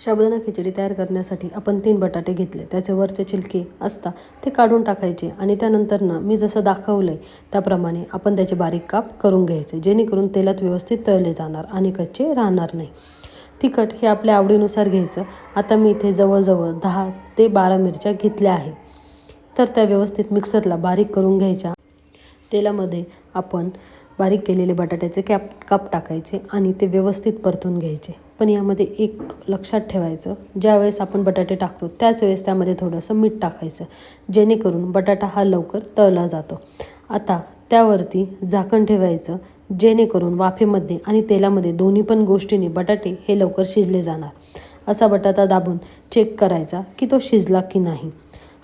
साबुदाणा खिचडी तयार करण्यासाठी आपण 3 बटाटे घेतले. त्याचे वरचे छिलके असतात ते काढून टाकायचे आणि त्यानंतर मी जसं दाखवलं आहे त्याप्रमाणे आपण त्याचे बारीक काप करून घ्यायचे, जेणेकरून तेलात व्यवस्थित तळले जाणार आणि कच्चे राहणार नाही. तिखट हे आपल्या आवडीनुसार घ्यायचं. आता मी इथे जवळजवळ 10 ते 12 मिरच्या घेतल्या आहे. तर त्या व्यवस्थित मिक्सरला बारीक करून घ्यायच्या. तेलामध्ये आपण बारीक केलेले बटाट्याचे काप टाकायचे आणि ते व्यवस्थित परतून घ्यायचे. पण यामध्ये एक लक्षात ठेवायचं, ज्यावेळेस आपण बटाटे टाकतो त्याच वेळेस त्यामध्ये थोडंसं मीठ टाकायचं, जेणेकरून बटाटा हा लवकर तळला जातो. आता त्यावरती झाकण ठेवायचं, जेणेकरून वाफेमध्ये आणि तेलामध्ये दोन्ही पण गोष्टींनी बटाटे हे लवकर शिजले जाणार. असा बटाटा दाबून चेक करायचा की तो शिजला की नाही.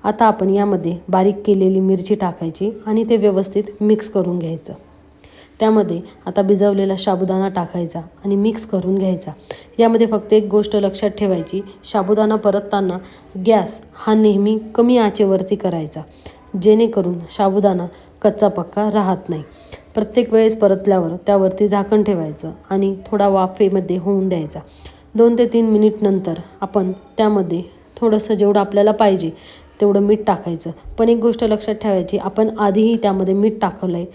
आता आपण यामध्ये बारीक केलेली मिरची टाकायची आणि ते व्यवस्थित मिक्स करून घ्यायचं. त्यामध्ये आता भिजवलेला साबुदाणा टाकायचा आणि मिक्स करून घ्यायचा. यामध्ये फक्त एक गोष्ट लक्षात ठेवायची, साबुदाणा परतताना गॅस हा नेहमी कमी आचेवरती करायचा, जेणेकरून साबुदाणा कच्चा पक्का राहत नाही. प्रत्येक वेळेस परतल्यावर त्यावरती झाकण ठेवायचं आणि थोडा वाफेमध्ये होऊन द्यायचा. 2 ते 3 मिनिट नंतर आपण त्यामध्ये थोडंसं जेवढं आपल्याला पाहिजे तेवढं मीठ टाकायचं. पण एक गोष्ट लक्षात ठेवायची, आपण आधीही त्यामध्ये मीठ टाकलं आहे,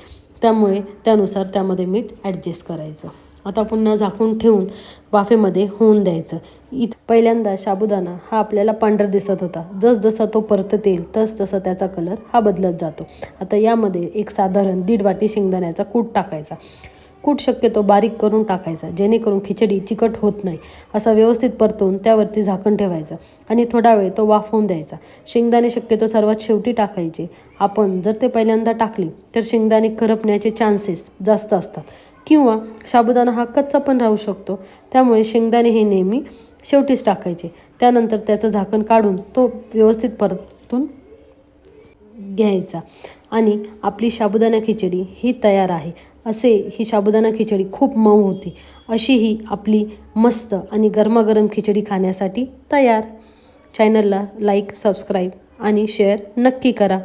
त्यामुळे त्यानुसार त्यामध्ये मीठ ॲडजस्ट करायचं. आता पुन्हा झाकून ठेवून वाफेमध्ये होऊन द्यायचं. पहिल्यांदा साबुदाणा हा आपल्याला पांढरा दिसत होता. जसजसा तो परतत येईल तसतसा त्याचा कलर हा बदलत जातो. आता यामध्ये एक साधारण 1.5 वाटी शेंगदाण्याचा कूट टाकायचा. कूट शक्यतो बारीक करून टाकायचा, जेणेकरून खिचडी चिकट होत नाही. असा व्यवस्थित परतून त्यावरती झाकण ठेवायचं आणि थोडा वेळ तो वाफवून द्यायचा. शेंगदाणे शक्यतो सर्वात शेवटी टाकायचे. आपण जर ते पहिल्यांदा टाकले तर शेंगदाणे करपण्याचे चान्सेस जास्त असतात किंवा साबुदाणा हा कच्चा पण राहू शकतो. त्यामुळे शेंगदाणे हे नेहमी शेवटीच टाकायचे. त्यानंतर त्याचं झाकण काढून तो व्यवस्थित परतून घ्यायचा आणि आपली साबुदाणा खिचडी ही तयार आहे. ही साबुदाणा खिचडी खूप मऊ होती. अशी ही आपली मस्त आणि गरमागरम खिचडी खाण्यासाठी तयार. चॅनलला लाईक, सबस्क्राईब आणि शेअर नक्की करा.